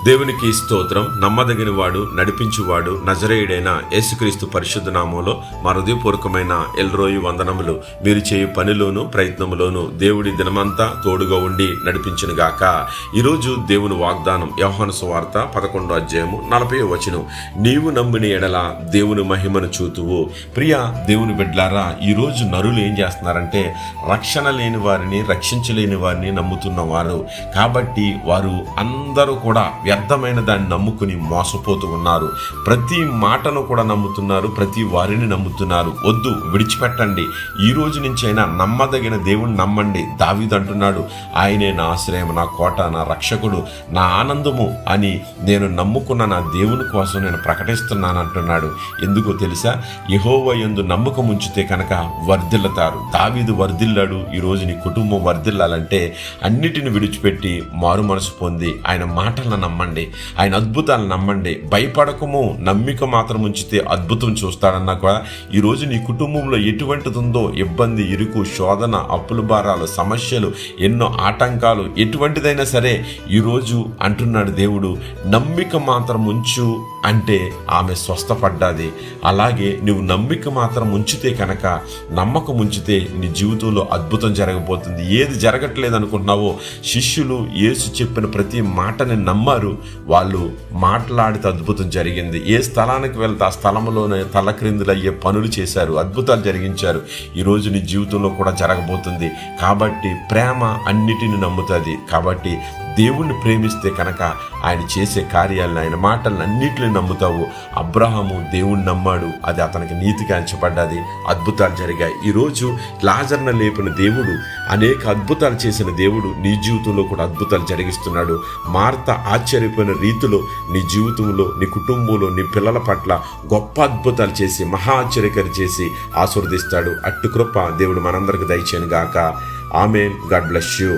దేవునికి స్తోత్రం. నమ్మదగిన వాడు, నడిపించువాడు, నజరేయుడైన యేసుక్రీస్తు పరిశుద్ధ నామంలో మా హృదయపూర్వకమైన ఎల్రోయి వందనములు. మీరు చేయు పనిలోను ప్రయత్నములోను దేవుడి దినమంతా తోడుగా ఉండి నడిపించునుగాక. ఈరోజు దేవుని వాగ్దానం యోహాను సువార్త 11వ అధ్యాయము 40వ వచనం. నీవు నమ్మిన ఎడల దేవుని మహిమను చూతువు. ప్రియ దేవుని బిడ్డలారా, ఈరోజు నరులు ఏం చేస్తున్నారంటే రక్షణ లేని వారిని, రక్షించలేని వారిని నమ్ముతున్నవారు. కాబట్టి వారు అందరూ కూడా వ్యర్థమైన దాన్ని నమ్ముకుని మోసపోతూ ఉన్నారు. ప్రతి మాటను కూడా నమ్ముతున్నారు, ప్రతి వారిని నమ్ముతున్నారు. వద్దు, విడిచిపెట్టండి. ఈ రోజు నుంచి అయినా నమ్మదగిన దేవుని నమ్మండి. దావీదు అంటున్నాడు, ఆయనే నా ఆశ్రయం, నా కోట, నా రక్షకుడు, నా ఆనందము అని నేను నమ్ముకున్న నా దేవుని కోసం నేను ప్రకటిస్తున్నాను అంటున్నాడు. ఎందుకో తెలుసా? యెహోవా యందు నమ్మకం ఉంచితే కనుక వర్ధిల్లుతారు. దావీదు వర్ధిల్లాడు. ఈరోజు నీ కుటుంబం వర్ధిల్లాలంటే అన్నిటిని విడిచిపెట్టి మారు మనసు పొంది ఆయన మాటలను నమ్మండి, ఆయన అద్భుతాలను నమ్మండి. భయపడకము, నమ్మిక మాత్రం ఉంచితే అద్భుతం చూస్తాడన్నా కూడా ఈరోజు నీ కుటుంబంలో ఎటువంటిది ఉందో, ఇబ్బంది, ఇరుకు, శోధన, అప్పుల భారాలు, సమస్యలు, ఎన్నో ఆటంకాలు, ఎటువంటిదైనా సరే ఈరోజు అంటున్నాడు దేవుడు, నమ్మిక మాత్రం ఉంచు అంటే ఆమె స్వస్థపడ్డాది. అలాగే నువ్వు నమ్మిక మాత్రం ఉంచితే కనుక, నమ్మకం ఉంచితే నీ జీవితంలో అద్భుతం జరగబోతుంది. ఏది జరగట్లేదు అనుకుంటున్నావో, శిష్యులు యేసు చెప్పిన ప్రతి మాటని నమ్మారు. వాళ్ళు మాట్లాడితే అద్భుతం జరిగింది. ఏ స్థలానికి వెళ్తే ఆ స్థలంలోనే తలక్రిందులు అయ్యే పనులు చేశారు, అద్భుతాలు జరిగించారు. ఈరోజు నీ జీవితంలో కూడా జరగబోతుంది. కాబట్టి ప్రేమ అన్నిటిని నమ్ముతుంది. కాబట్టి దేవుణ్ణి ప్రేమిస్తే కనుక ఆయన చేసే కార్యాలను, ఆయన మాటలను అన్నిటిని నమ్ముతావు. అబ్రహాము దేవుణ్ణి నమ్మాడు, అది అతనికి నీతిగా ఎంచబడ్డది, అద్భుతాలు జరిగాయి. ఈరోజు లాజర్ను లేపిన దేవుడు, అనేక అద్భుతాలు చేసిన దేవుడు నీ జీవితంలో కూడా అద్భుతాలు జరిగిస్తున్నాడు. మార్త ఆశ్చర్యపోయిన రీతిలో నీ జీవితంలో, నీ కుటుంబంలో, నీ పిల్లల పట్ల గొప్ప అద్భుతాలు చేసి, మహా ఆశ్చర్యకరం చేసి ఆశీర్వదిస్తాడు. అట్టు కృప దేవుడు మనందరికి దయచేయను గాక. ఆమేన్. God bless you.